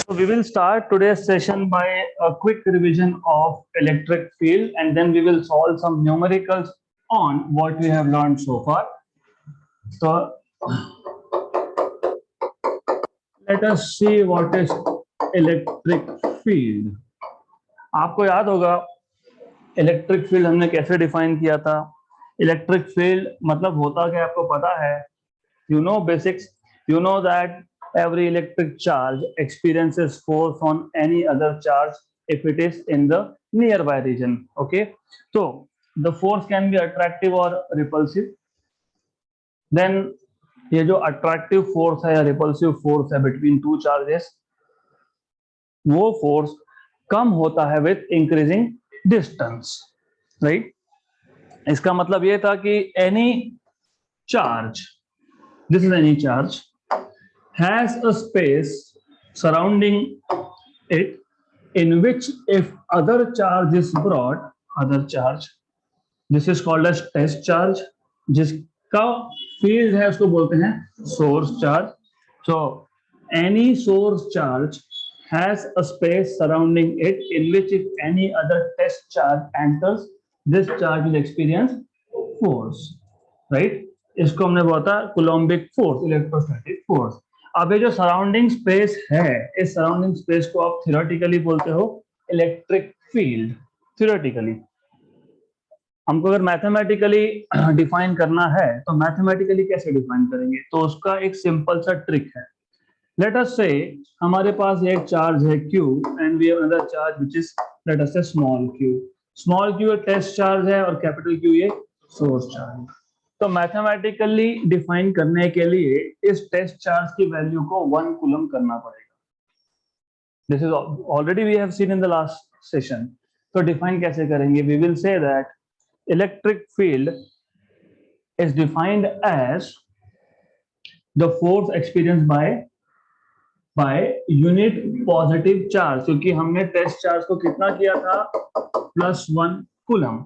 So we will start today's session by a quick revision of electric field, and then we will solve some numericals on what we have learned so far. So let us see what is electric field. आपको याद होगा electric field हमने कैसे define किया था. Electric field मतलब होता क्या आपको पता है. You know basics. You know that every electric charge experiences force on any other charge if it is in the nearby region. Okay, so the force can be attractive or repulsive. Then ये जो attractive force है या repulsive force है between two charges, वो force कम होता है with increasing distance, right? इसका मतलब ये था कि any charge, this is any charge, has a space surrounding it in which if other charge is brought, other charge, this is called as test charge, जिसका field है उसको बोलते हैं source charge. So any source charge has a space surrounding it in which if any other test charge enters, this charge will experience force, right? इसको हमने बोला था coulombic force, electrostatic force. अब ये जो सराउंडिंग स्पेस है, इस surrounding space को आप थियोरेटिकली बोलते हो इलेक्ट्रिक फील्ड. थियोरेटिकली हमको अगर मैथमेटिकली डिफाइन करना है तो मैथमेटिकली कैसे डिफाइन करेंगे, तो उसका एक सिंपल सा ट्रिक है. लेट अस से हमारे पास एक चार्ज है Q and we have another charge which is let us say small q. Small q एक टेस्ट चार्ज है और कैपिटल Q ये सोर्स चार्ज. तो मैथमेटिकली डिफाइन करने के लिए इस टेस्ट चार्ज की वैल्यू को 1 कूलम करना पड़ेगा. This is already we have seen in the last session. तो डिफाइन कैसे करेंगे? We will say that electric field is defined as the force experience by unit positive charge, क्योंकि हमने test charge को कितना किया था, +1 coulomb.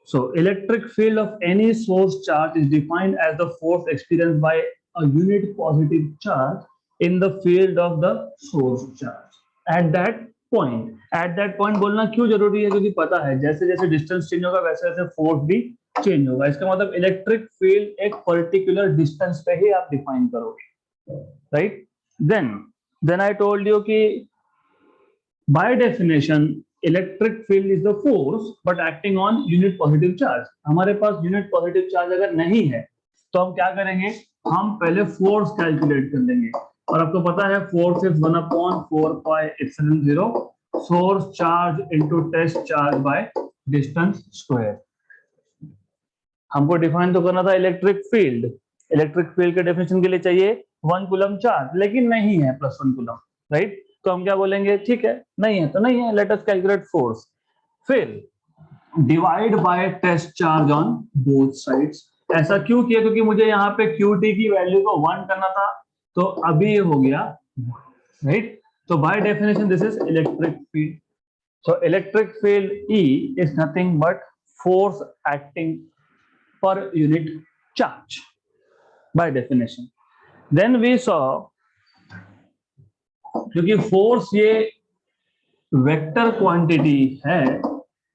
So electric field of any source charge is defined as the force experienced by a unit positive charge in the field of the source charge. At that point बोलना क्यों जरूरी है? क्योंकि पता है जैसे जैसे डिस्टेंस चेंज होगा वैसे वैसे फोर्स भी चेंज होगा. इसका मतलब इलेक्ट्रिक फील्ड एक पर्टिकुलर डिस्टेंस पे ही आप डिफाइन करोगे, right? Then I told you कि by definition electric field is the force but acting on unit positive charge. हमारे पास यूनिट पॉजिटिव चार्ज अगर नहीं है तो हम क्या करेंगे, हम पहले फोर्स कैलकुलेट कर लेंगे. और आपको पता है force is 1/4πε0 source charge into test charge by distance square. हमको डिफाइन तो करना था इलेक्ट्रिक फील्ड. इलेक्ट्रिक फील्ड के डेफिनेशन के लिए चाहिए 1 कूलम चार्ज, लेकिन नहीं है +1 कूलम, राइट? तो हम क्या बोलेंगे, ठीक है नहीं है तो नहीं है, लेट अस कैलकुलेट फोर्स. फिर divide by test charge on both sides. ऐसा क्यों किया? क्योंकि मुझे यहाँ पे QT की वैल्यू को 1 करना था, तो अभी ये हो गया, राइट? तो by definition this is electric field. So electric field E is nothing but force acting per unit charge by definition. Then we saw, क्योंकि फोर्स ये वेक्टर क्वांटिटी है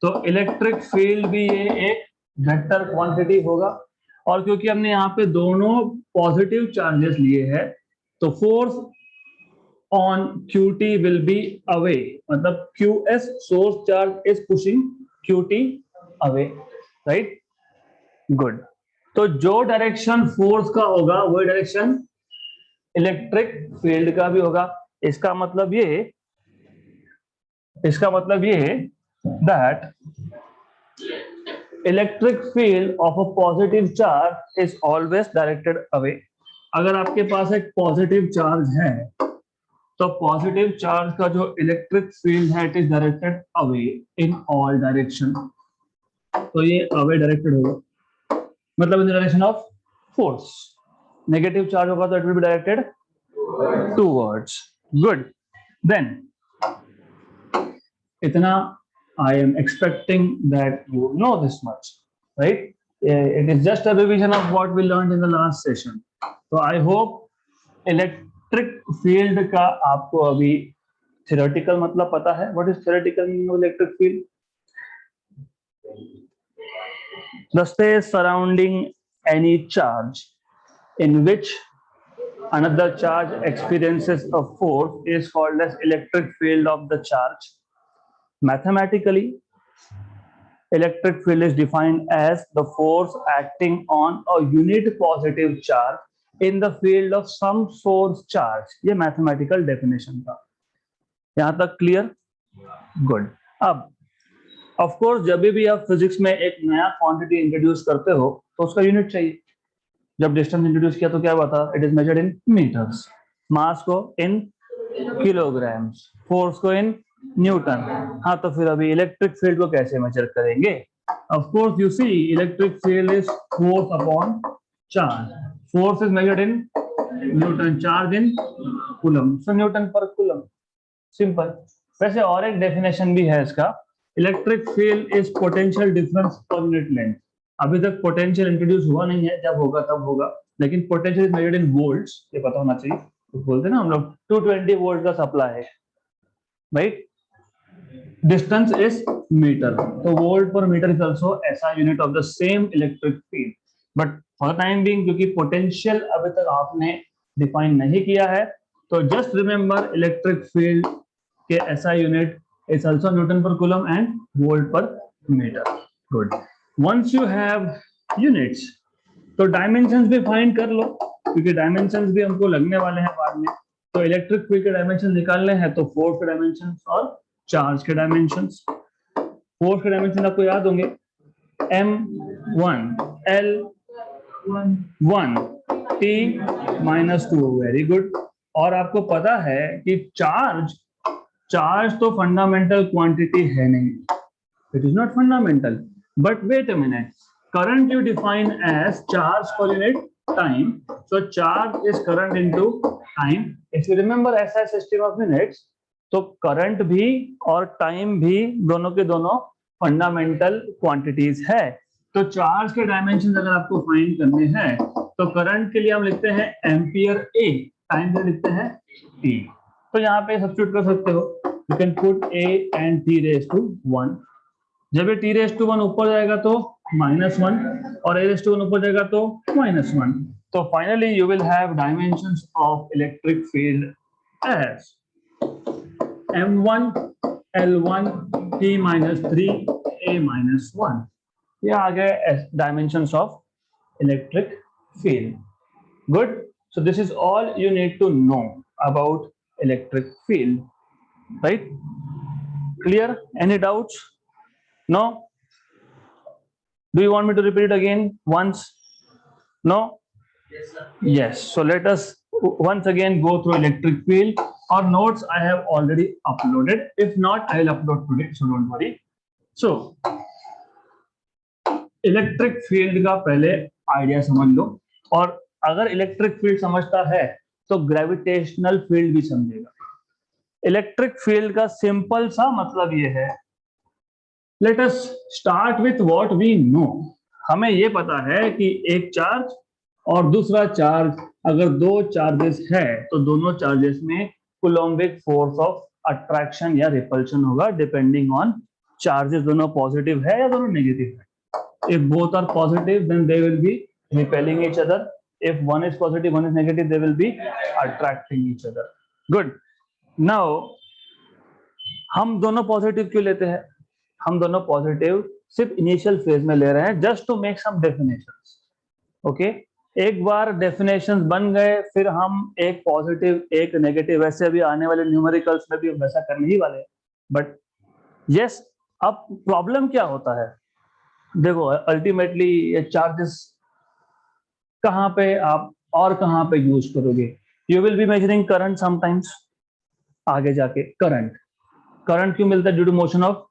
तो इलेक्ट्रिक फील्ड भी ये एक वेक्टर क्वांटिटी होगा. और क्योंकि हमने यहाँ पे दोनों पॉजिटिव चार्जेस लिए हैं तो force on QT will be away, मतलब QS source charge is pushing QT away, right? Good. तो जो डायरेक्शन फोर्स का होगा वही डायरेक्शन इलेक्ट्रिक फील्ड का भी होगा. इसका मतलब ये that electric field of a positive charge is always directed away. अगर आपके पास एक पॉजिटिव चार्ज है तो पॉजिटिव चार्ज का जो इलेक्ट्रिक फील्ड है it is directed away in all direction. तो ये अवे डायरेक्टेड होगा, मतलब इन direction of force. Negative charge होगा तो it will be directed towards. Good. Then, itna, I am expecting that you know this much, right? It is just a revision of what we learned in the last session. So I hope electric field का आपको अभी theoretical मतलब पता है, what is theoretical meaning of electric field? The space surrounding any charge in which another charge experiences a force is called as electric field of the charge. Mathematically, electric field is defined as the force acting on a unit positive charge in the field of some source charge. ये mathematical definition था, यहाँ तक clear? Good. अब of course जब भी आप physics में एक नया क्वांटिटी इंट्रोड्यूस करते हो तो उसका यूनिट चाहिए. जब डिस्टेंस इंट्रोड्यूस किया तो क्या हुआ था? It is measured in metres, mass को इन किलोग्राम्स, फोर्स को इन न्यूटन. हाँ, तो फिर अभी इलेक्ट्रिक फील्ड को कैसे मेजर करेंगे? Of course you see electric field is force upon charge. Force is measured in newton, charge in coulomb, so newton per coulomb. Simple. वैसे और एक डेफिनेशन भी है इसका, electric field is potential difference per unit length. अभी तक potential introduce हुआ नहीं है, जब होगा तब होगा, लेकिन potential is measured in volts, ये पता होना चाहिए. तो बोलते हैं ना हम लोग 220 वोल्ट का सप्लाई है, राइट? डिस्टेंस इज मीटर, तो volt per metre is also ऐसा unit of the same electric field. But for the time being, क्योंकि पोटेंशियल अभी तक आपने डिफाइन नहीं किया है, तो जस्ट रिमेंबर इलेक्ट्रिक फील्ड के ऐसा unit is also newton per coulomb and volt per metre. Good. Once you have units, तो डायमेंशंस भी फाइंड कर लो, क्योंकि डायमेंशंस भी हमको लगने वाले हैं बाद में. तो इलेक्ट्रिक फील्ड के डायमेंशन निकालने हैं तो फोर्स के डायमेंशंस और चार्ज के डायमेंशंस. फोर्स के डायमेंशन आपको याद होंगे, M1 L1 T -2. Very good. और आपको पता है कि चार्ज तो फंडामेंटल क्वांटिटी है नहीं, it is not fundamental. But wait a minute, current you define as charge per unit time. So charge is current into time. If you remember SI system of units, तो current भी और time भी दोनों के दोनों fundamental quantities है. तो charge के dimensions अगर आपको find करने हैं तो current के लिए हम लिखते हैं एम्पियर A, time के लिए लिखते हैं T. तो यहाँ पे substitute कर सकते हो. You can put A and T raised to 1. जब ये t रेज़ टू 1 ऊपर जाएगा तो -1 और a रेज़ टू 1 ऊपर जाएगा तो -1. तो finally you will have dimensions of electric field as M1 L1 T -3 A -1. ये आ गए dimensions of electric field. Good. So this is all you need to know about electric field, right? Clear? Any doubts? No? Do you want me to repeat it again once? No? Yes, sir. Yes. So let us once again go through electric field. Our notes I have already uploaded. If not, I will upload today, so don't worry. So, electric field का पहले idea समझ लो, और अगर electric field समझता है तो gravitational field भी समझेगा. इलेक्ट्रिक फील्ड का सिंपल सा मतलब ये है, Let us start with what we know. हमें ये पता है कि एक चार्ज और दूसरा चार्ज, अगर दो चार्जेस है तो दोनों चार्जेस में कूलम्बिक फोर्स ऑफ अट्रैक्शन या रिपल्शन होगा, डिपेंडिंग ऑन चार्जेस दोनों पॉजिटिव है या दोनों नेगेटिव है. If both are positive, then they will be repelling each other. If one is positive, one is negative, they will be attracting each other. Good. Now, हम दोनों positive क्यों लेते हैं? हम दोनों पॉजिटिव सिर्फ इनिशियल फेज में ले रहे हैं, just to make some definitions. Okay, एक बार डेफिनेशंस बन गए, फिर हम एक पॉजिटिव एक नेगेटिव, वैसे अभी आने वाले न्यूमेरिकल्स में भी वैसा करने ही वाले हैं. बट यस, अब प्रॉब्लम क्या होता है? देखो, अल्टीमेटली ये चार्जेस कहाँ पे आप और कहाँ पे यूज करोगे? You will be measuring current sometimes. आगे जाके करंट क्यों मिलता है? Due to motion of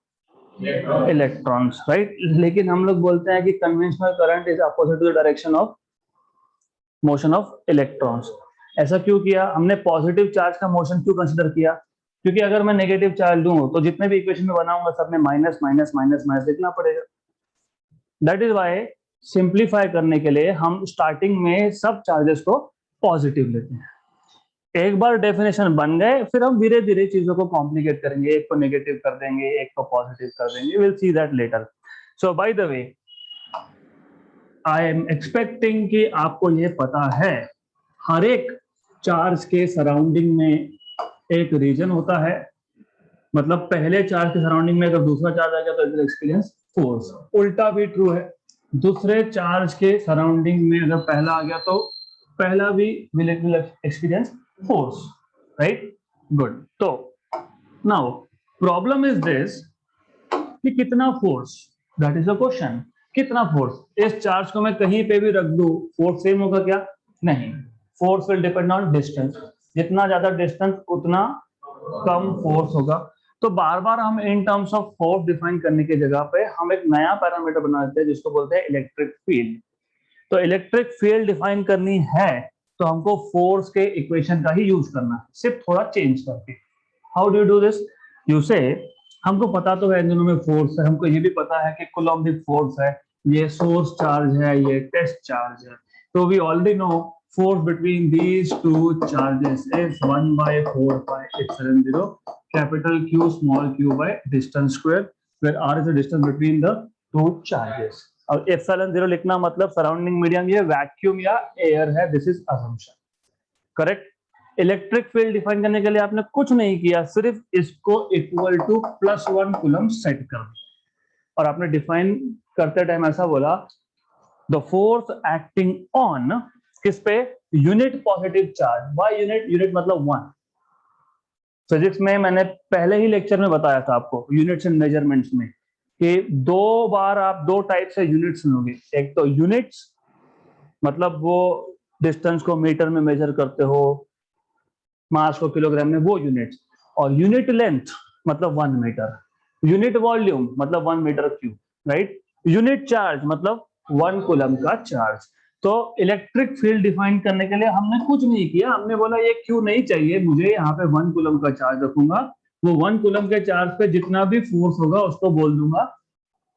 electrons, right? लेकिन हम लोग बोलते हैं कि conventional current is opposite to the direction of motion of electrons. ऐसा क्यों किया हमने? पॉजिटिव चार्ज का मोशन क्यों कंसीडर किया? क्योंकि अगर मैं नेगेटिव चार्ज लूं तो जितने भी इक्वेशन में बनाऊंगा सब में माइनस माइनस माइनस माइनस लिखना पड़ेगा. दैट इज व्हाई सिंप्लीफाई करने के लिए हम स्टार्टिंग में सब चार्जेस को पॉजिटिव लेते हैं. एक बार डेफिनेशन बन गए फिर हम धीरे धीरे चीजों को कॉम्प्लिकेट करेंगे, एक को नेगेटिव कर देंगे, एक को पॉजिटिव कर देंगे, will see that later. So by the way I am expecting कि आपको ये पता है हर एक चार्ज के सराउंडिंग में एक रीजन होता है, मतलब पहले चार्ज के सराउंडिंग में अगर दूसरा चार्ज आ गया तो इट विल एक्सपीरियंस फोर्स। उल्टा भी ट्रू है, दूसरे चार्ज के सराउंडिंग में अगर पहला आ गया तो पहला भी will experience force, right? Good. तो नाउ प्रॉब्लम इज दिस कि कितना force, that is a question. कितना फोर्स? इस चार्ज को मैं कहीं पे भी रख दूं, फोर्स सेम होगा क्या? नहीं, force will depend on distance. जितना ज्यादा डिस्टेंस उतना कम फोर्स होगा। तो बार बार हम in terms of force define करने की जगह पे हम एक नया पैरामीटर बना देते हैं जिसको बोलते हैं इलेक्ट्रिक फील्ड। तो इलेक्ट्रिक फील्ड डिफाइन करनी है तो हमको फोर्स के इक्वेशन का ही यूज करना है, सिर्फ थोड़ा चेंज करके। How do you do this? You से हमको पता तो है इन दोनों में फोर्स है, हमको ये भी पता है कि कूलम्बिक फोर्स है, ये सोर्स चार्ज है, ये टेस्ट चार्ज है। तो we already know force between these two charges is 1/4πε0 capital Q small q by distance square, where r is the distance between the two charges। अब epsilon 0 लिखना मतलब surrounding medium ये vacuum या air है, this is assumption, correct? Electric field define करने के लिए आपने कुछ नहीं किया, सिर्फ इसको इक्वल टू +1 कूलम सेट कर दिया और आपने डिफाइन करते टाइम ऐसा बोला द फोर्स एक्टिंग ऑन किस पे? Unit positive charge. Why unit? Unit मतलब 1। फिजिक्स में मैंने पहले ही लेक्चर में बताया था आपको यूनिट्स एंड मेजरमेंट्स में कि दो बार आप दो टाइप से यूनिट्स सुनोगे। एक तो यूनिट्स मतलब वो डिस्टेंस को मीटर में मेजर करते हो, मास को किलोग्राम में, वो यूनिट्स। और यूनिट लेंथ मतलब 1 मीटर, यूनिट वॉल्यूम मतलब 1 metre cube, right? Unit charge मतलब 1 कूलम का चार्ज। तो इलेक्ट्रिक फील्ड डिफाइन करने के लिए हमने कुछ नहीं किया, हमने बोला ये क्यू नहीं चाहिए मुझे, यहाँ पे 1 कूलम का चार्ज रखूंगा, वो 1 कूलम के चार्ज पे जितना भी फोर्स होगा उसको बोल दूंगा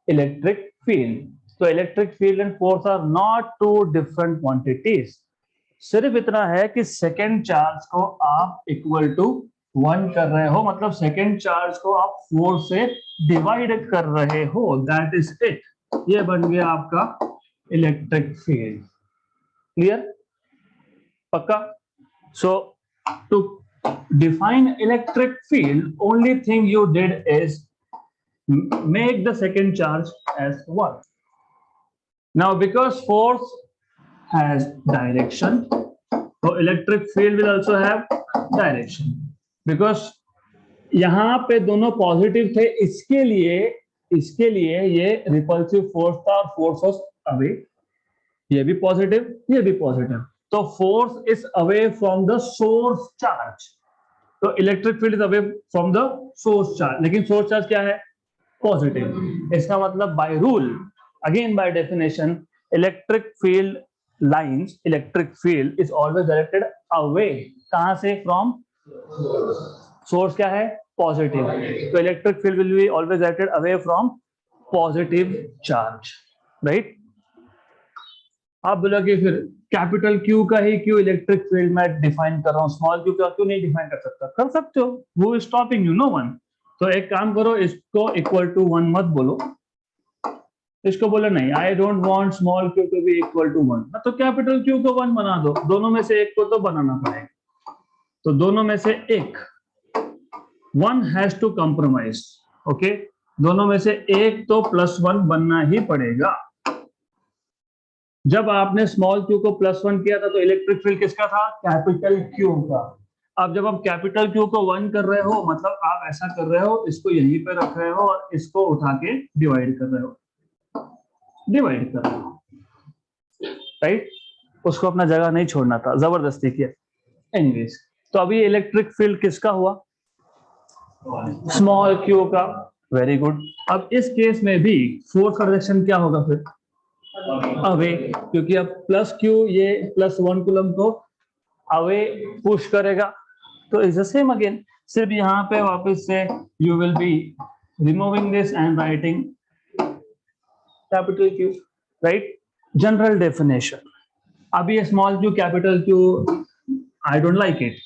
इलेक्ट्रिक फील्ड। तो electric field and force are not two different quantities. सिर्फ इतना है कि सेकेंड चार्ज को आप इक्वल टू 1 कर रहे हो, मतलब सेकेंड चार्ज को आप 4 से डिवाइड कर रहे हो, दैट इज इट। ये बन गया आपका इलेक्ट्रिक फील्ड। क्लियर? पक्का? सो to define electric field, only thing you did is make the second charge as 1. Now because force has direction, so electric field will also have direction, because यहां पे दोनों positive थे, इसके लिए ये repulsive force था और फोर्स वाज अवे, ये भी पॉजिटिव ये भी पॉजिटिव, तो force is away from the source charge. तो electric field is away from the source charge, लेकिन सोर्स चार्ज क्या है? पॉजिटिव। इसका मतलब by rule, again by definition, electric field lines, electric field is always directed away. कहां से? From source. क्या है? पॉजिटिव। तो electric field will be always directed away from positive charge, right? आप बोलोगे फिर कैपिटल क्यू का ही क्यों इलेक्ट्रिक फील्ड में डिफाइन कर रहा हूं, स्मॉल क्यू का क्यों नहीं डिफाइन कर सकता? कर सकते हो, वो is stopping you? No one. तो एक काम करो, इसको इक्वल टू 1 मत बोलो, इसको बोलो नहीं, I don't want small Q to be equal to 1, तो कैपिटल क्यू को 1 बना दो। दोनों में से एक को तो बनाना पड़ेगा, तो दोनों में से एक, one has to compromise, okay? दोनों में से एक तो +1 बनना ही पड़ेगा। जब आपने स्मॉल क्यू को +1 किया था तो इलेक्ट्रिक फील्ड किसका था? कैपिटल क्यू का। अब जब आप कैपिटल क्यू को 1 कर रहे हो, मतलब आप ऐसा कर रहे हो, इसको यहीं पे रख रहे हो और इसको उठा के डिवाइड कर रहे हो, राइट? उसको अपना जगह नहीं छोड़ना था, जबरदस्ती किया। एनीवेज, तो अभी इलेक्ट्रिक फील्ड किसका हुआ? स्मॉल क्यू का। Very good. अब इस केस में भी फोर्स का डायरेक्शन क्या होगा फिर? अवे, क्योंकि अब प्लस क्यू ये +1 कूलम को अवे पुश करेगा, तो इज द सेम अगेन। सिर्फ यहां पे वापस से you will B removing this and writing capital Q, right? General definition. अब ये small Q capital Q, I don't like it,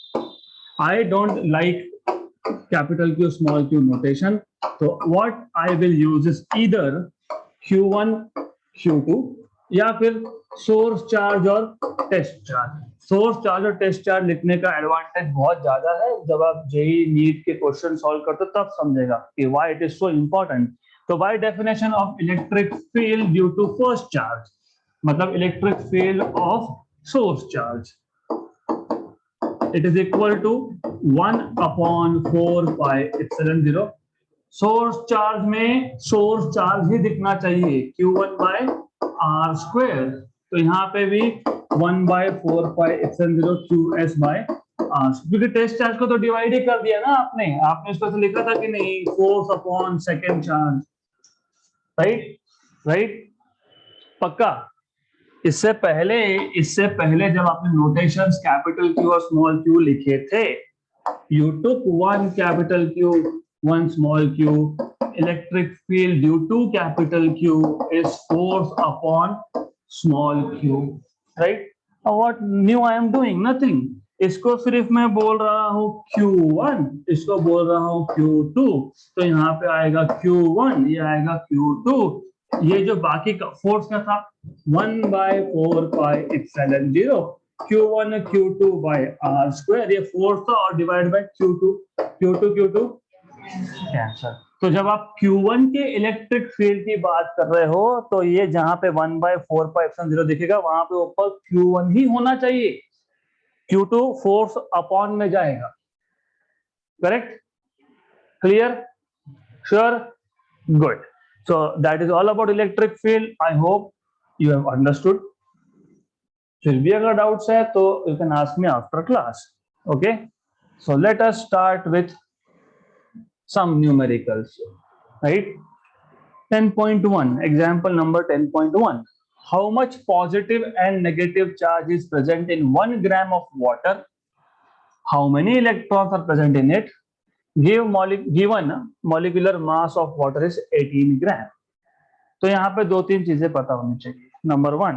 I don't like capital Q small q notation. So what I will use is either Q1 Q2 या फिर source charge और test charge. Source charge और test charge लिखने का advantage बहुत ज्यादा है. जब आप जेई नीट के क्वेश्चन सॉल्व करते हो तब समझेगा कि why it is so important. तो by definition of electric field due to first charge मतलब electric field of source charge it is equal to 1/4 pi epsilon 0. Source charge में source charge ही दिखना चाहिए Q1 by R square. तो यहाँ पे भी 1/4 pi epsilon 0 QS by R, क्योंकि टेस्ट चार्ज को तो डिवाइड ही कर दिया ना आपने इसको तो लिखा था कि नहीं, force upon second charge. Right पक्का. इससे पहले जब आपने नोटेशंस कैपिटल Q और स्मॉल q लिखे थे, you took one capital Q, one small q. Electric field due to capital Q is force upon small q. Right? Now what new I am doing? Nothing. इसको सिर्फ मैं बोल रहा हूँ Q1, इसको बोल रहा हूँ Q2. तो यहाँ पे आएगा Q1, ये आएगा Q2. ये जो बाकी का फोर्स का था 1/4 pi epsilon 0 Q1 Q2 by R square, ये फोर्स था और डिवाइड बाय Q2 कैंसर. तो जब आप Q1 के इलेक्ट्रिक फील्ड की बात कर रहे हो तो ये जहां पे 1/4 pi epsilon 0 दिखेगा वहां पे ऊपर Q1 ही होना चाहिए. Q2 फोर्स अपॉन में जाएगा. Correct? Clear? Sure? Good. So that is all about electric field. I hope you have understood. फिर भी अगर डाउट्स है तो you can ask me after class. Okay? So let us start with some numericals. Right? 10.1. Example number 10.1. How much positive and negative charge is present in 1 gram of water? How many electrons are present in it? Given molecular mass of water is 18 gram. तो यहाँ पे 2-3 चीजें पता होनी चाहिए. Number 1,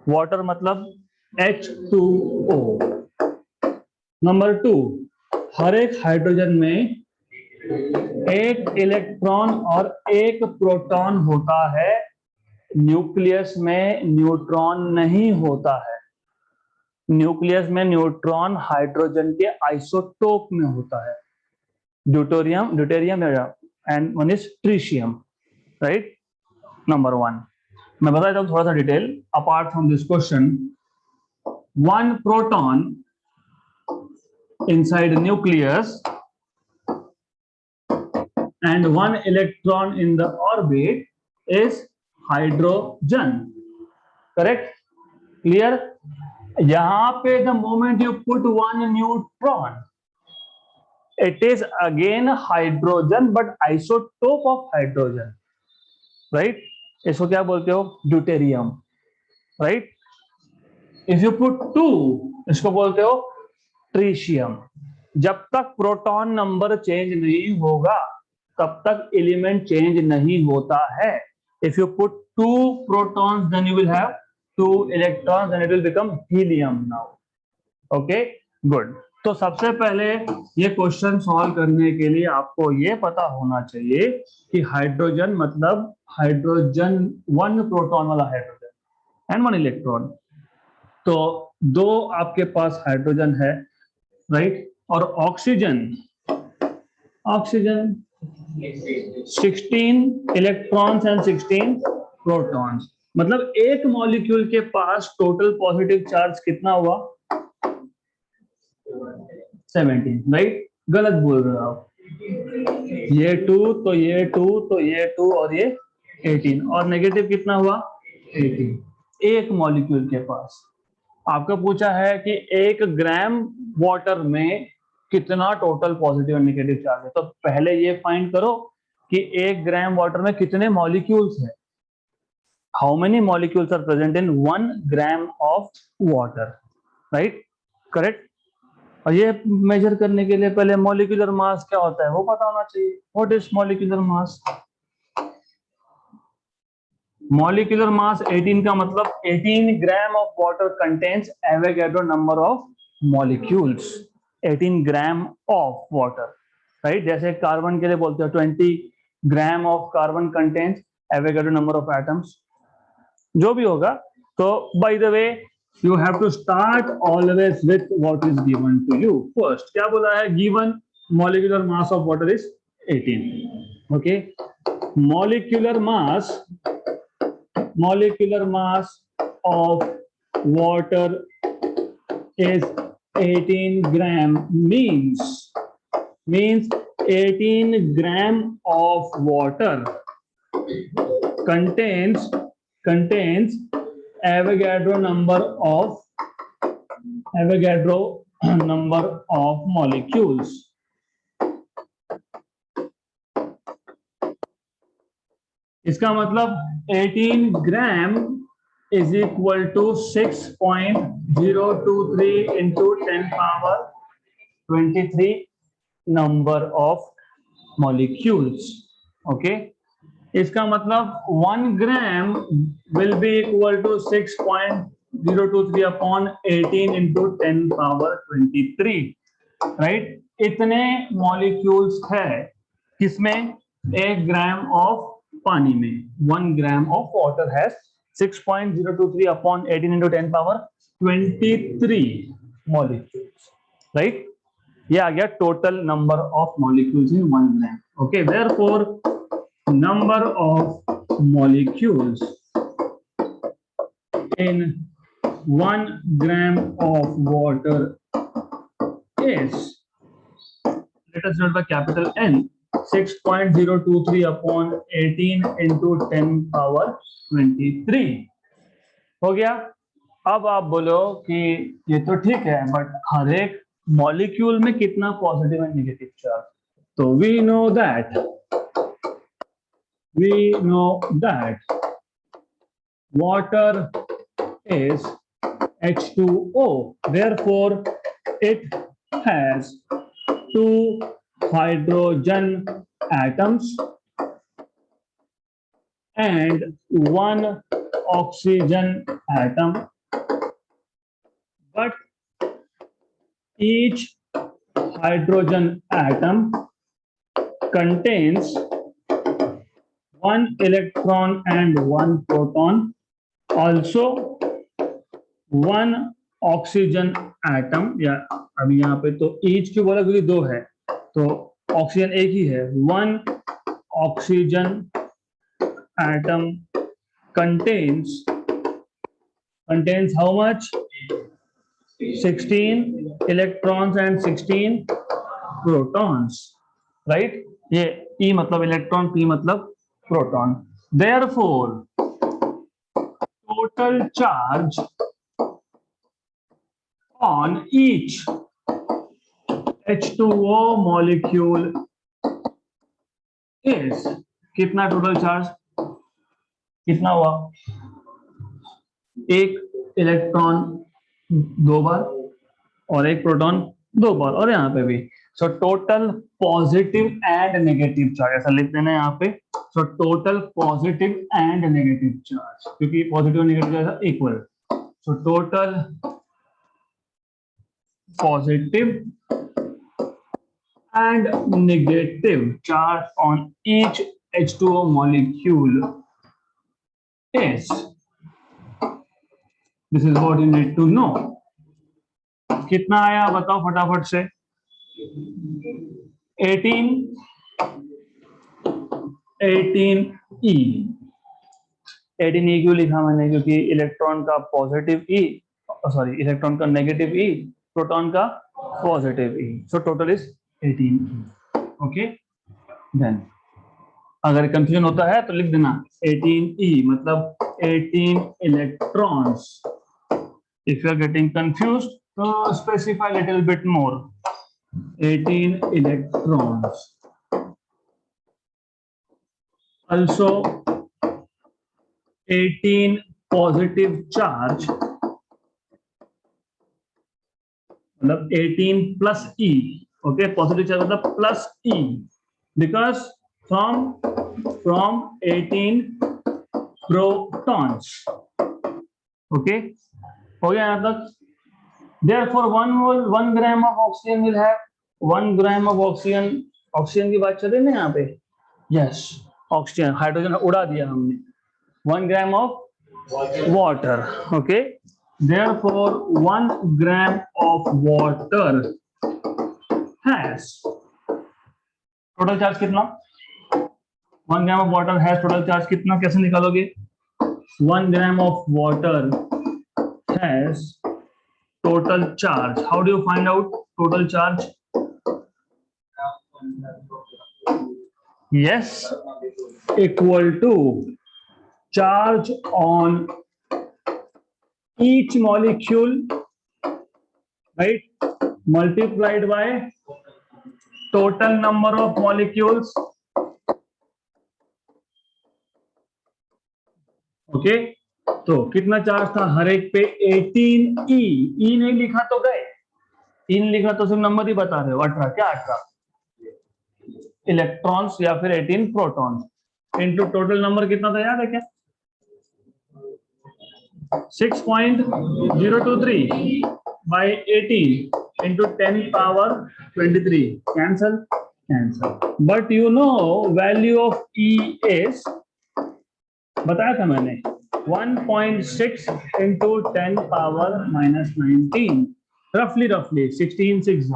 water मतलब H2O. Number 2, हर एक hydrogen में एक इलेक्ट्रॉन और एक प्रोटॉन होता है. न्यूक्लियस में न्यूट्रॉन नहीं होता है. न्यूक्लियस में न्यूट्रॉन हाइड्रोजन के आइसोटोप में होता है. Deuterium and one is tritium. Right? Number 1. मैं बता देता हूं थोड़ा सा detail. Apart from this question, 1 proton inside nucleus and 1 electron in the orbit is hydrogen. Correct? Clear? यहाँ पे the moment you put 1 neutron, it is again hydrogen but isotope of hydrogen. Right? इसको क्या बोलते हो? Deuterium. Right? If you put 2, इसको बोलते हो ट्रिशियम. जब तक प्रोटॉन नंबर चेंज नहीं होगा तब तक एलिमेंट चेंज नहीं होता है. If you put 2 protons then you will have 2 electrons and it will become helium now. Okay, good. तो सबसे पहले ये क्वेश्चन सॉल्व करने के लिए आपको ये पता होना चाहिए कि हाइड्रोजन मतलब हाइड्रोजन 1 प्रोटॉन वाला हाइड्रोजन एंड 1 इलेक्ट्रॉन. तो 2 आपके पास हाइड्रोजन है. राइट? और ऑक्सीजन 16 इलेक्ट्रॉन्स एंड 16 प्रोटॉन्स. मतलब एक मॉलिक्यूल के पास टोटल पॉजिटिव चार्ज कितना हुआ? 17. राइट? गलत बोल रहे हो आप. ये 2 तो ये 2 तो ये 2 और ये 18. और नेगेटिव कितना हुआ? 18. एक मॉलिक्यूल के पास. आपको पूछा है कि 1 ग्राम वाटर में कितना टोटल पॉजिटिव और नेगेटिव चार्ज है. तो पहले ये फाइंड करो कि 1 ग्राम वाटर में कितने मॉलिक्यूल्स हैं. How many molecules are present in 1 gram of water. Right? Correct? और ये मेजर करने के लिए पहले मॉलिक्यूलर मास क्या होता है वो पता होना चाहिए. What is molecular mass? Molecular mass 18 का मतलब 18 gram of water contains Avogadro number of molecules. 18 gram of water, right. जैसे कार्बन के लिए बोलते हैं 20 gram of carbon contains Avogadro number of atoms, जो भी होगा। तो by the way you have to start always with what is given to you first. क्या बोला है? Given molecular mass of water is 18। Okay, molecular mass of water is 18 gram, means 18 gram of water contains Avogadro number of molecules. इसका मतलब 18 gram is equal to 6.023 into 10 power 23 number of molecules. Okay, इसका मतलब 1 gram will be equal to 6.023 upon 18 into 10 power 23, right. इतने molecules है किसमें? 1 gram of पानी में। 1 gram of water has 6.023 upon 18 into 10 power 23 molecules, right. ये आ गया total number of molecules in 1 gram. Okay, therefore number of molecules in 1 gram of water is, let us note by capital N, 6.023 upon 18 into 10 power 23। हो गया। अब आप बोलो कि ये तो ठीक है, बट हर एक मॉलिक्यूल में कितना पॉजिटिव एंड नेगेटिव चार्ज? तो we know that water is H2O, therefore it has 2 hydrogen atoms and 1 oxygen atom, but each hydrogen atom contains 1 electron and 1 proton, also 1 oxygen atom, या अभी यहाँ पे तो each क्यों बोला? क्योंकि 2 है, तो ऑक्सीजन एक ही है। 1 oxygen atom contains how much? 16 electrons and 16 protons, right? ये E मतलब इलेक्ट्रॉन, P मतलब proton. Therefore total charge on each H2O molecule is, कितना टोटल चार्ज कितना हुआ? एक इलेक्ट्रॉन 2 बार और एक प्रोटॉन 2 बार, और यहाँ पे भी। So total positive and negative charge, ऐसा लिख देना है यहाँ पे। So total positive and negative charge, क्योंकि पॉजिटिव और negative charge equal. So total positive and negative charge on each H2O molecule is, this is what you need to know। कितना आया बताओ फटाफट से? 18 E। 18 E क्यों लिखा मैंने? क्योंकि इलेक्ट्रॉन का पॉजिटिव E, सॉरी इलेक्ट्रॉन का नेगेटिव E, प्रोटॉन का positive E। So total is 18 E। Okay, then अगर कंफ्यूजन होता है तो लिख देना 18 E मतलब 18 electrons. If you are getting confused तो specify little bit more. 18 electrons, also 18 positive charge, मतलब 18 plus E। Okay, positive charge मतलब plus E, because from 18 protons. Okay, हो गया यहाँ तक? Therefore, 1 gram of oxygen will have 1 gram of oxygen. Oxygen की बात चल रही है ना यहाँ पे. Yes, ऑक्सीजन, हाइड्रोजन उड़ा दिया हमने. 1 gram of water. Okay. Therefore, 1 gram of water has total charge कितना? 1 gram of water has total charge कितना? कैसे निकालोगे? 1 gram of water has total charge. How do you find out total charge? Yes, equal to charge on each molecule, right, multiplied by total number of molecules. Okay, तो कितना charge था हर एक पे? 18 ई नहीं लिखा तो गए, इन लिखा तो सिर्फ नंबर ही बता रहे हो. 18 क्या 18 इलेक्ट्रॉन्स या फिर 18 प्रोटॉन्स इनटू टोटल नंबर कितना था याद है क्या? 6.023 by 18 into 10 power 23. Cancel, cancel. But you know value of E is, बताया था मैंने, 1.6 into 10 power minus 19. roughly 16 6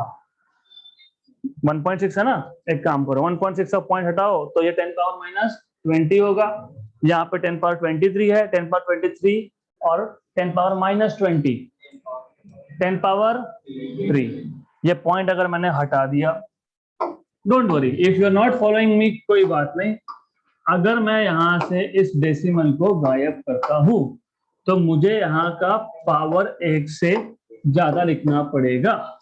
1.6 है ना. एक काम करो, 1.6 का पॉइंट हटाओ तो ये 10 पावर माइनस 20 होगा. यहाँ पे 10 पावर 23 है, 10 पावर 23 और 10 पावर माइनस 20, 10 पावर 3. ये पॉइंट अगर मैंने हटा दिया, don't worry if you are not following me, कोई बात नहीं. अगर मैं यहाँ से इस डेसिमल को गायब करता हूं तो मुझे यहाँ का पावर 1 से ज्यादा लिखना पड़ेगा.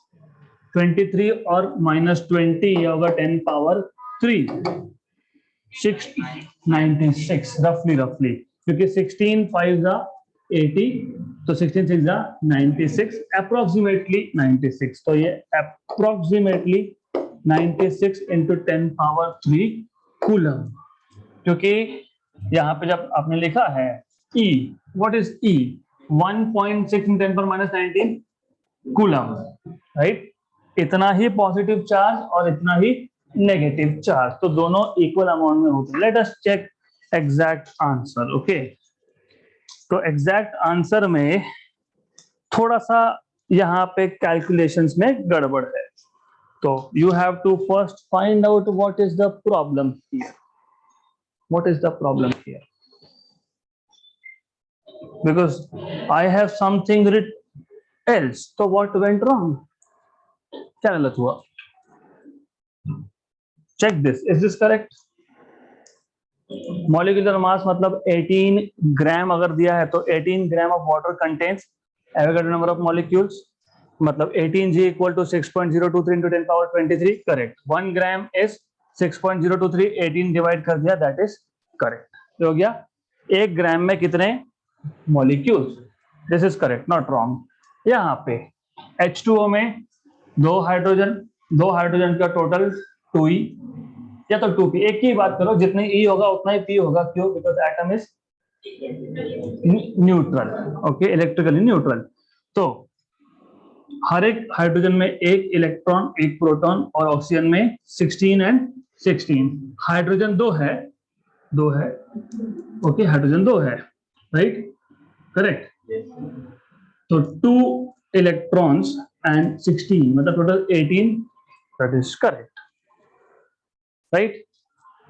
23 और माइनस 20 ये होगा 10 पावर 3, 696 रफली, क्योंकि 16 5 80 तो 16 6 96, अप्रोक्सीमेटली 96. तो ये अप्रोक्सीमेटली 96 इंटू 10 पावर 3 कूलम. क्योंकि यहाँ पे जब आपने लिखा है E, what is E? 1.6 in 10 power minus 19 coulomb, right. इतना ही पॉजिटिव चार्ज और इतना ही नेगेटिव चार्ज, तो दोनों इक्वल अमाउंट में होते हैं. Let us check exact answer. Okay, तो एग्जैक्ट आंसर में थोड़ा सा यहाँ पे कैलकुलेशंस में गड़बड़ है. तो you have to first find out what is the problem here. What is the problem here? Because I have something written else. तो व्हाट वेंट रॉन्ग? क्या गलत हुआ? Check this, is this correct? Molecular mass मतलब 18 gram अगर दिया है तो 18 gram of water contains Avogadro number of molecules, मतलब 18g equal to 6.023 into 10 power 23. Correct. 1 gram is 6.023, 18 divide कर दिया, दैट इज करेक्ट. हो गया. 1 ग्राम में कितने molecules? This is correct, not wrong. यहाँ पे H2O में 2 हाइड्रोजन का टोटल 2e या तो 2p. एक ही बात करो, जितने E होगा उतना ही P होगा. क्यों? Because atom is neutral. Okay, electrically neutral. तो हर एक हाइड्रोजन में एक इलेक्ट्रॉन एक प्रोटॉन और ऑक्सीजन में 16 and 16. हाइड्रोजन 2 है. ओके, हाइड्रोजन 2 है, राइट, करेक्ट. तो 2 इलेक्ट्रॉन्स and 16 मतलब total 18, that is correct, right?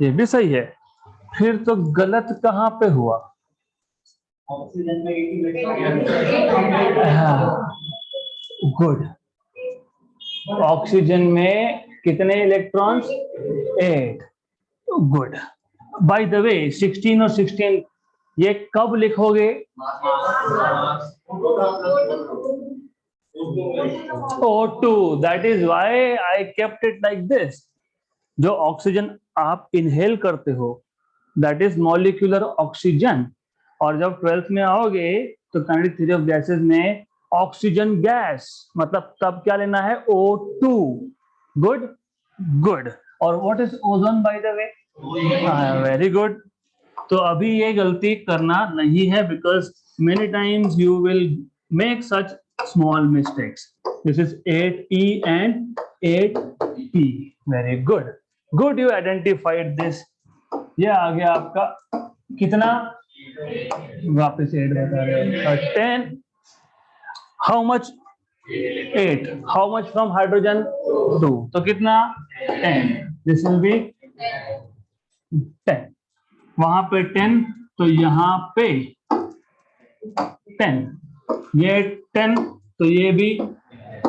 ये भी सही है. फिर तो गलत कहां पे हुआ? ऑक्सीजन में गुड. ऑक्सीजन में कितने इलेक्ट्रॉन्स? 8. गुड. बाय द वे 16 और 16 ये कब लिखोगे? O2. That is why I kept it like this. जो ऑक्सीजन आप इनहेल करते हो that is molecular oxygen. और जब 12th में आओगे तो काइनेटिक थ्योरी ऑफ गैसेस में ऑक्सीजन गैस, मतलब तब क्या लेना है? O2. गुड. और what is ozone bye the way? Very good. तो अभी ये गलती करना नहीं है, because many times you will make such small mistakes. This is 8E and 8P. Very good. Good, you identified this. ये आ गया आपका कितना, वापस 8 बता रहे हो, 10. How much? 8. How much from hydrogen? 2. तो कितना? 10. This will be 10. वहां पे 10, तो यहाँ पे 10. ये 10, तो ये भी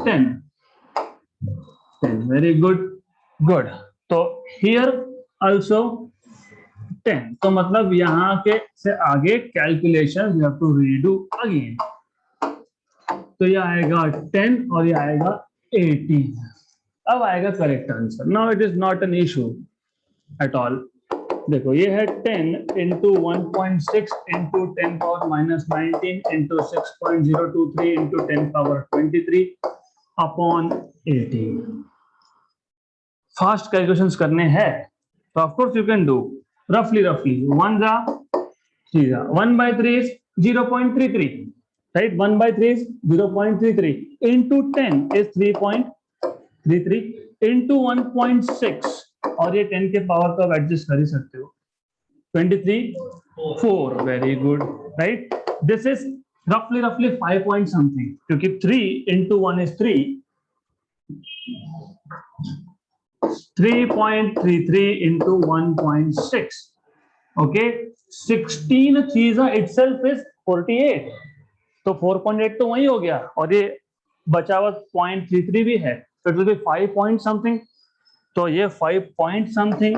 10. 10. Very good. Good. तो here also 10. तो मतलब यहाँ के से आगे calculation you have to redo again. तो ये आएगा 10 और ये आएगा 18. अब आएगा correct answer. Now it is not an issue at all. देखो ये है 10 into 1.6 into 10 power minus 19 into 6.023 into 10 power 23 upon 18. Fast calculations करने हैं तो of course you can do रफली 1 जा 3 जा. 1/3 is 0.33, right? 1/3 is 0.33 into 10 is 3.33 into 1.6, और ये 10 के पावर को आप एडजस्ट कर ही सकते हो. 23 4. Very good, right? This is रफली 5 point something, क्योंकि 3 into 1 is 3. 3.33 into 1.6. okay, 16 चीज़ा itself is 48. तो 4.8 तो वही हो गया, और ये बचा हुआ 0.33 भी है, तो it will be 5 point something. तो ये 5 point something,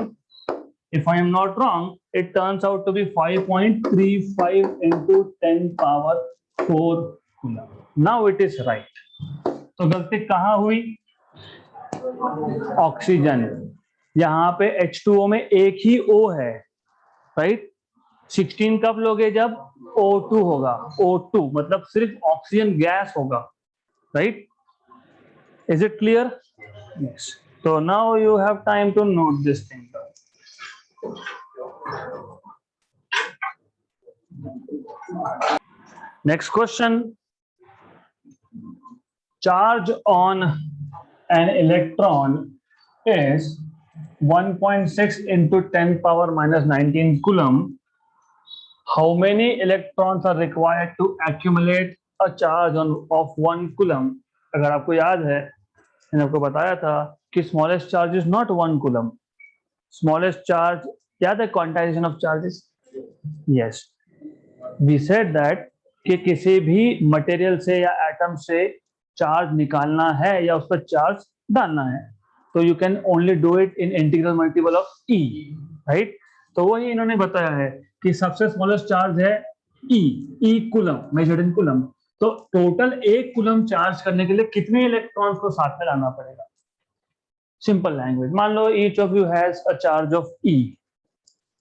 if I am not wrong, it turns out to be 5.35 into 10 power 4 coulomb. Now it is right. तो गलती कहाँ हुई? ऑक्सीजन. यहाँ पे H2O में एक ही O है, राइट? 16 कब लोगे? जब O2 होगा. O2 मतलब सिर्फ ऑक्सीजन गैस होगा, right? Is it clear? Yes. So now you have time to note this thing down. Next question. Charge on an electron is 1.6 into 10 power minus 19 coulomb. How many electrons are required to accumulate a charge of 1 coulomb? अगर आपको याद है, मैंने आपको बताया था कि smallest charge is not 1 coulomb. Smallest charge, याद है quantization of charges? Yes. We said that कि किसी भी मटेरियल से या एटम से चार्ज निकालना है या उस पर चार्ज डालना है, तो you can only do it in integral multiple of E, right? तो वही इन्होंने बताया है कि सबसे स्मॉलेस्ट चार्ज है E coulomb, measured in coulomb. तो टोटल 1 कूलम चार्ज करने के लिए कितने इलेक्ट्रॉन्स को साथ में लाना पड़ेगा? सिंपल लैंग्वेज, मान लो each of you has a charge of E.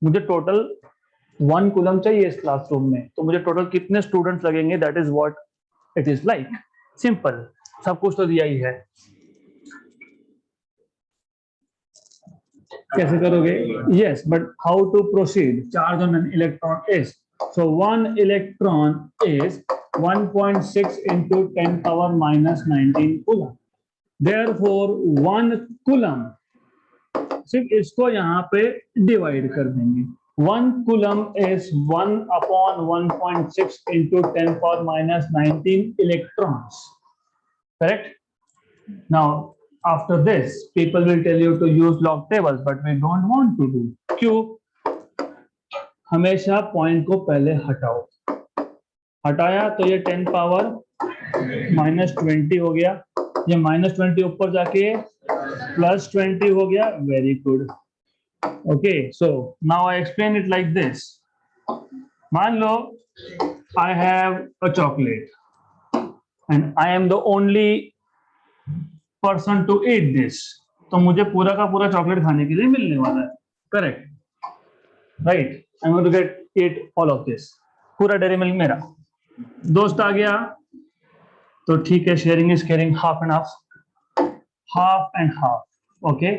मुझे टोटल 1 कूलम चाहिए इस क्लासरूम में, तो मुझे टोटल कितने स्टूडेंट्स लगेंगे? That is what it is like. Simple, सब कुछ तो दिया ही है. कैसे करोगे? Yes, but how to proceed? Charge on an electron is, so 1 electron is 1.6 into 10 power minus 19 coulomb. Therefore 1 coulomb, सिर्फ इसको यहाँ पे डिवाइड कर देंगे. 1 coulomb is 1 upon 1.6 into 10 power minus 19 electrons. Correct? Now after this people will tell you to use log tables, but we don't want to do. क्यों? हमेशा point को पहले हटाओ. हटाया तो ये 10 पावर माइनस 20 हो गया, ये माइनस 20 ऊपर जाके प्लस 20 हो गया. Very good. Okay, so now I explain it like this. मान लो I have a chocolate and I am the only person to eat this. तो मुझे पूरा का पूरा चॉकलेट खाने के लिए मिलने वाला है. Correct, right? I'm going to eat all of this. पूरा डेयरी मिल्क मेरा. दोस्त आ गया तो ठीक है, sharing is caring. Half and half, half and half. Okay,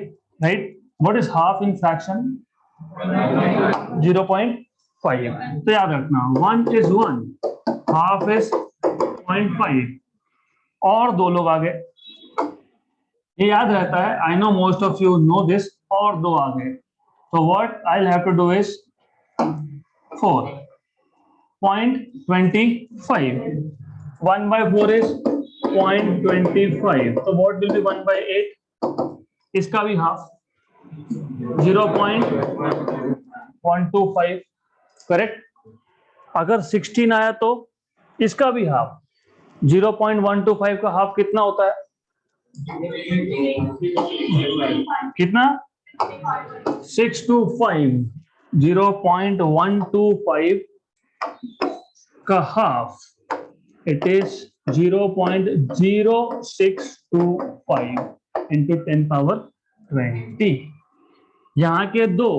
right? What is half in fraction? 0.5. तो याद रखना 1 is 1, हाफ इज 0.5. और 2 लोग आ गए, ये याद रहता है, I know most of you know this, और 2 आ गए, तो what I have to do is 4.25, 1 by 4 is 0.25, तो what will be 1 by 8, इसका भी हाफ 0.125, करेक्ट। अगर 16 आया तो इसका भी हाफ, 0.125 का हाफ कितना होता है, कितना, 625, 0.125 का half, it is 0.0625 into 10 power 20, यहाँ के 2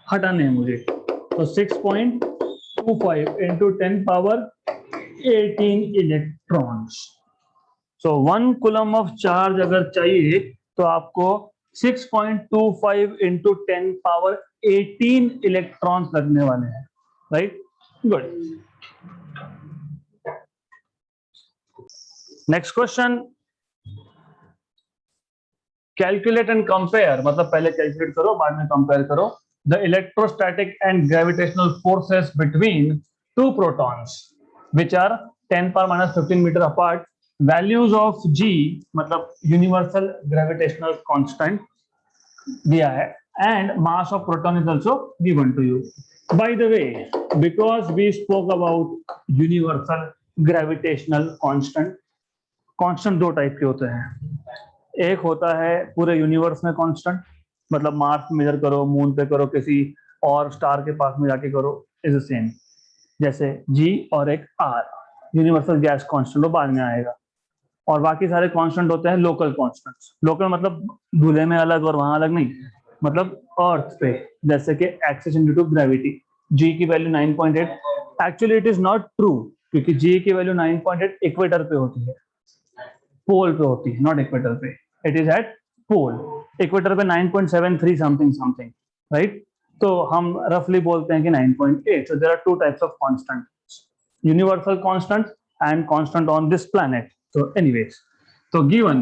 हटाने हैं मुझे, तो 6.25 into 10 power 18 electrons. So 1 coulomb of charge अगर चाहिए तो आपको 6.25 into 10 power 18 इलेक्ट्रॉन्स लगने वाले हैं, right, good. Next question, calculate and compare, मतलब पहले कैलकुलेट करो बाद में कंपेयर करो, the electrostatic and gravitational forces between 2 protons which are 10 power minus 15 meter apart, values of G मतलब यूनिवर्सल ग्रेविटेशनल कांस्टेंट दिया है, and mass of proton is also given to you. By the way, because we spoke about universal gravitational constant, constant 2 type के होते हैं, एक होता है पूरे यूनिवर्स में कांस्टेंट, मतलब मार्स मेजर करो, मून पे करो, किसी और स्टार के पास में जाके करो, इज द सेम, जैसे जी और एक आर, यूनिवर्सल गैस कांस्टेंट, वो बाद में आएगा। और बाकी सारे कांस्टेंट होते हैं लोकल कांस्टेंट्स, लोकल मतलब धूले में अलग और वहां अलग नहीं, मतलब अर्थ पे, जैसे कि एक्सेस ड्यू टू ग्रेविटी, जी की value 9.8, actually it is not true, क्योंकि जी की वैल्यू 9.8 इक्वेटर पे होती है, पोल पे होती है, नॉट इक्वेटर पे, it is at pole, equator पे 9.73 समथिंग, राइट, तो हम रफली बोलते हैं कि 9.8। So there are 2 types of constant, universal constant and constant on this planet. तो एनीवेज, तो गिवन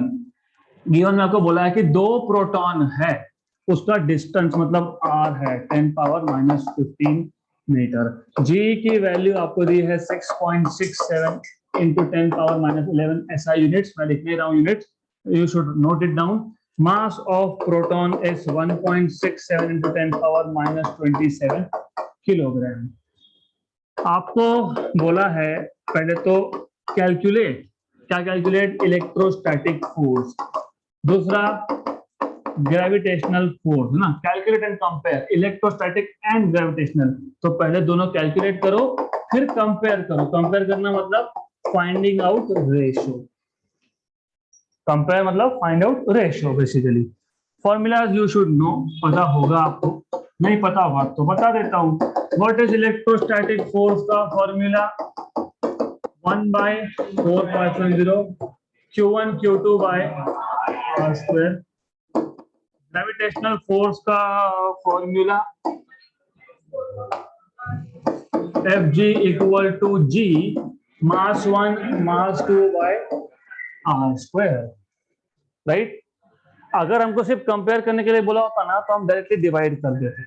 में आपको बोला है कि 2 प्रोटॉन है, उसका डिस्टेंस मतलब r है 10 power minus 15 मीटर, g की वैल्यू आपको दी है 6.67 into 10 power minus 11 SI units, मैं लिख नहीं रहा हूं units, you should note it down. Mass of proton is 1.67 into 10 power minus 27 kilogram. आपको बोला है पहले तो कैलकुलेट, क्या कैलकुलेट, इलेक्ट्रोस्टैटिक फोर्स, दूसरा ग्रेविटेशनल फोर्स, है ना, calculate and compare, electrostatic and gravitational, तो पहले दोनों कैलकुलेट करो फिर कंपेयर करो, कंपेयर करना मतलब फाइंडिंग आउट रेशियो, कंपेयर मतलब find out ratio basically. Formulas you should know, पता होगा आपको, नहीं पता होगा तो बता देता हूं। व्हाट इज इलेक्ट्रोस्टैटिक फोर्स का formula, 1/4π0 Q1 Q2 by r square। Gravitational force का formula Fg equal to G mass 1 mass 2 by r square, right. अगर हमको सिर्फ कंपेयर करने के लिए बोला होता ना तो हम डायरेक्टली डिवाइड कर देते,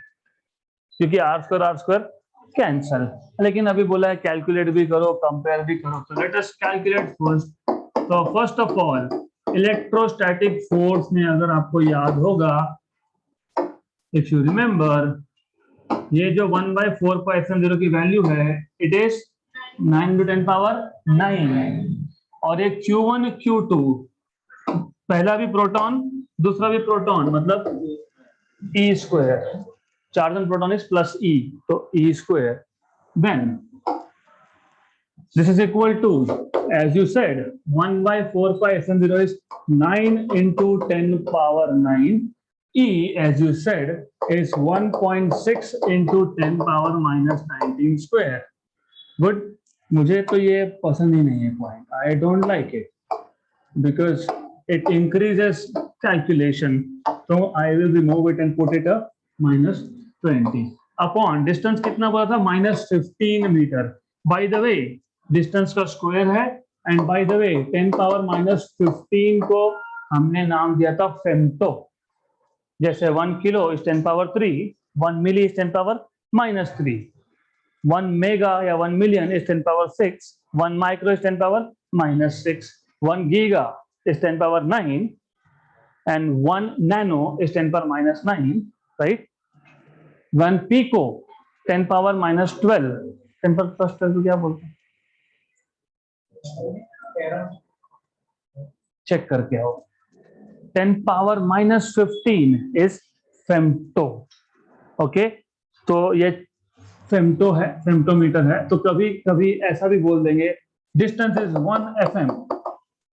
क्योंकि r स्क्वायर कैंसल, लेकिन अभी बोला है कैलकुलेट भी करो कंपेयर भी करो, तो लेट अस कैलकुलेट फर्स्ट। तो first of all electrostatic force में अगर आपको याद होगा, इफ यू रिमेंबर, ये जो 1/4π0 की वैल्यू है, इट इज 9 into 10 power 9, और एक Q1 Q2, पहला भी प्रोटॉन दूसरा भी प्रोटॉन, मतलब E square, charge on proton is plus E, तो E square, then this is equal to, as you said, 1/4π0 is 9 into 10 power 9, E as you said is 1.6 into 10 power minus 19 square। Good, मुझे तो ये पसंद ही नहीं है point, I don't like it because it increases calculation, so I will remove it and put it a -20 upon distance, कितना बोला था, -15 metre. By the way, distance का स्क्वायर है and by the way 10 power minus 15 को हमने नाम दिया था फेम्टो। जैसे 1 kilo is 10 power 3, 1 milli is 10 power minus 3, 1 mega या 1 million is 10 power 6, 1 micro is 10 power minus 6, 1 giga is 10 power 9 and 1 nano is 10 power minus 9, right? 1 pico 10 power minus 12, 10 power plus 12 को क्या बोलते हैं? चेक करके आओ। 10 power minus 15 is femto, okay? तो ये femto है, फेम्टोमीटर है। तो कभी कभी ऐसा भी बोल देंगे distance is 1 FM,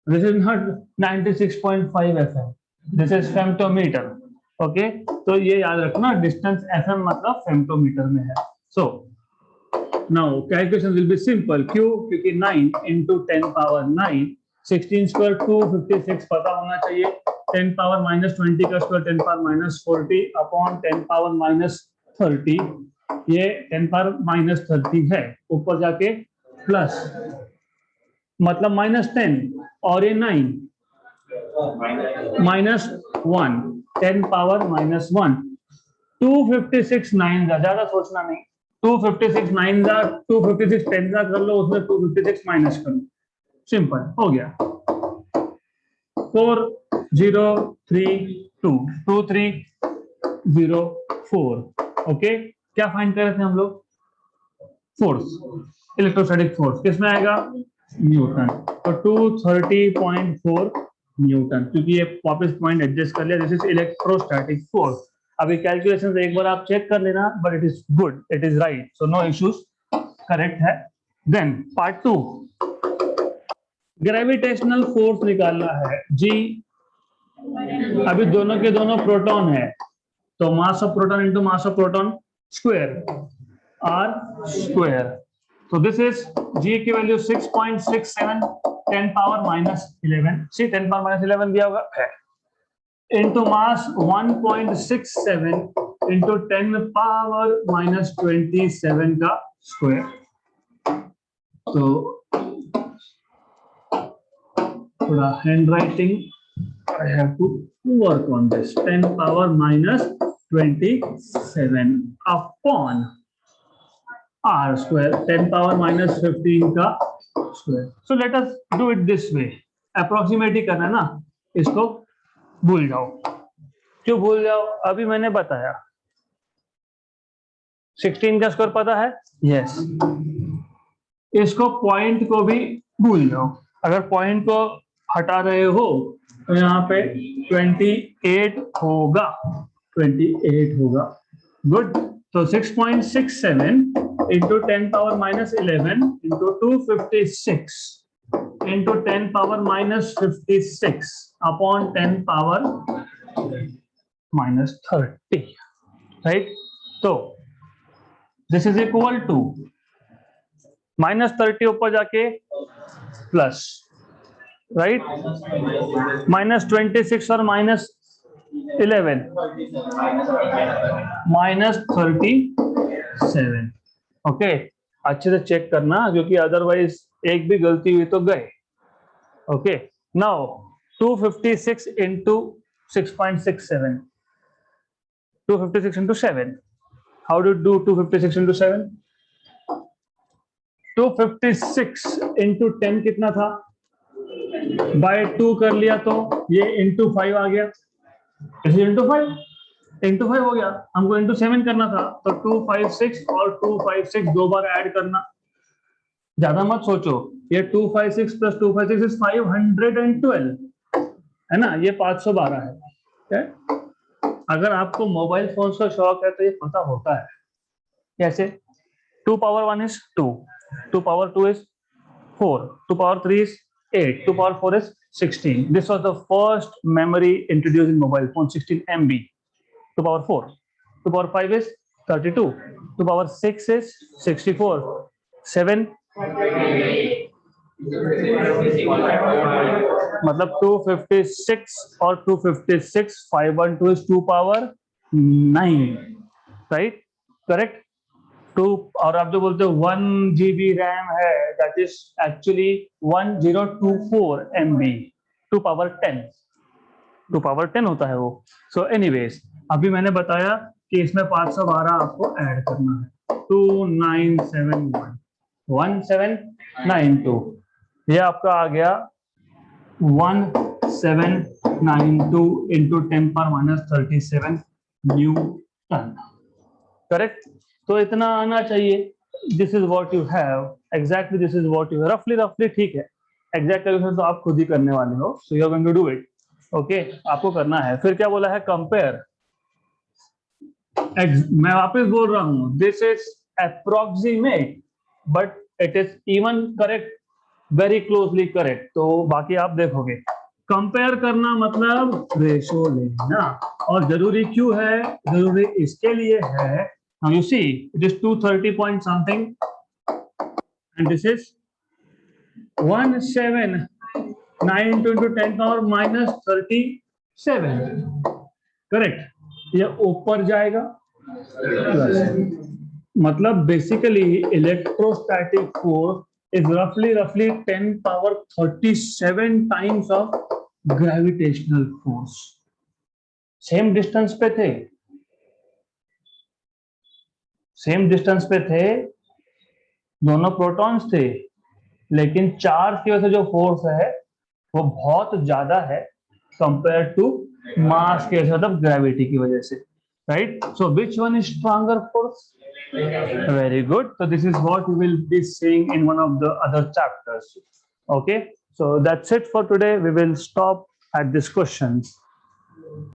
this is not 96.5 FM, this is femtometer, okay? तो ये याद रखना, डिस्टेंस FM मतलब फेम्टोमीटर में है। so now calculation will be simple, क्यों? क्योंकि 9 into 10 power 9, 16 square 256 पता होना चाहिए, 10 power minus 20 का square 10 power minus 40 upon 10 power minus 30, ये 10 power minus 30 है, ऊपर जाके प्लस मतलब -10 और ये 9 माइनस 1, 10 पावर माइनस 1, 256 9 ज्यादा सोचना नहीं, 256 9 256 10 कर लो, उसमें 256 माइनस कर लो, सिंपल हो गया। 40322304, ओके? क्या फाइंड कर रहे थे हम लोग? फोर्स, इलेक्ट्रोस्टैटिक फोर्स किसमें आएगा? न्यूटन। तो 230.4 न्यूटन, क्योंकि ये वापस पॉइंट एडजस्ट कर लिया, दिस इज इलेक्ट्रोस्टैटिक फोर्स। अभी कैलकुलेशंस एक बार आप चेक कर लेना, but it is good, it is right, so no issues, correct है। देन पार्ट 2, ग्रेविटेशनल फोर्स निकालना है जी। अभी दोनों के दोनों प्रोटॉन है, तो mass of proton into mass of proton square r square. So this is G की value 6.67, 10 power minus 11, see 10 power minus 11 दिया होगा है, into mass 1.67 into 10 power minus 27 का स्क्वायर। तो थोड़ा handwriting I have to work on this, 10 power minus 27 upon r square, 10 power minus 15 का square. So let us do it this way, approximate ही करना है ना, इसको भूल जाओ। क्यों भूल जाओ? अभी मैंने बताया 16 का स्क्वायर पता है, यस। इसको पॉइंट को भी भूल जाओ, अगर पॉइंट को हटा रहे हो तो यहाँ पे 28 होगा, 28 होगा, गुड। तो 6.67 into 10 power minus 11 into 256 into 10 power minus 56 upon 10 power minus 30, right? So this is equal to minus 30 ऊपर जाके plus, right? minus 26 और minus 11 minus 37, ओके? अच्छे से चेक करना, क्योंकि अदरवाइज एक भी गलती हुई तो गए, okay? Now 256 into 6.67, 256 into 7, how do you do 256 into 7? 256 into 10 कितना था? बाय 2 कर लिया तो ये into 5 आ गया, इसे into 5 हो गया। हमको into 7 करना था, तो 256 और 256 दो बार ऐड करना, ज्यादा मत सोचो। ये 256 प्लस 256 इज 512 है ना, ये 512 है। अगर आपको मोबाइल फोन का शौक है तो ये पता होता है कैसे। 2 power 1 is 2, 2 power 2 is 4, 2 power 3 is 8, 2 power 4 is 16. This was the first memory introduced in mobile phone, 16 MB. 2 power 4, 2 power 5 is 32, 2 power 6 is 64, 7 मतलब 256 और 256, 512 is 2 power 9, right? Correct? To, और आप जो बोलते हो 1 GB रैम है, that is actually 1024 MB, 2 power 10, 2 power 10 होता है वो। सो एनीवेज, अभी मैंने बताया कि इसमें 512 आपको ऐड करना है, 2971 1792, ये आपका आ गया 1792 इंटू 10⁻⁻37 न्यूटन, करेक्ट। तो इतना आना चाहिए। This is what you have, exactly this is what you, रफली रफली, ठीक है। एग्जैक्ट कैलकुलेशन तो आप खुद ही करने वाले हो, so you are going to do it, okay. आपको करना है। फिर क्या बोला है, कंपेयर। मैं वापस बोल रहा हूं, this is approximate but it is even correct, very closely correct. तो बाकी आप देखोगे, कंपेयर करना मतलब रेशो लेना। और जरूरी क्यों है, जरूरी इसके लिए है, you see it is 230 point something and this is 1792 into 10⁻⁻37, correct. ये ऊपर जाएगा प्लस, मतलब बेसिकली इलेक्ट्रोस्टैटिक फोर्स इज रफली 10⁻37 times of gravitational force. Same distance पे थे, सेम डिस्टेंस पे थे, दोनों प्रोटॉन्स थे, लेकिन चार्ज की वजह से जो फोर्स है वो बहुत ज्यादा है कंपेयर टू मास के, मतलब ग्रेविटी की वजह से, right. So which one is stronger force? Very good. So this is what we will be seeing in one of the other chapters. Okay. So that's it for today. We will stop at this questions.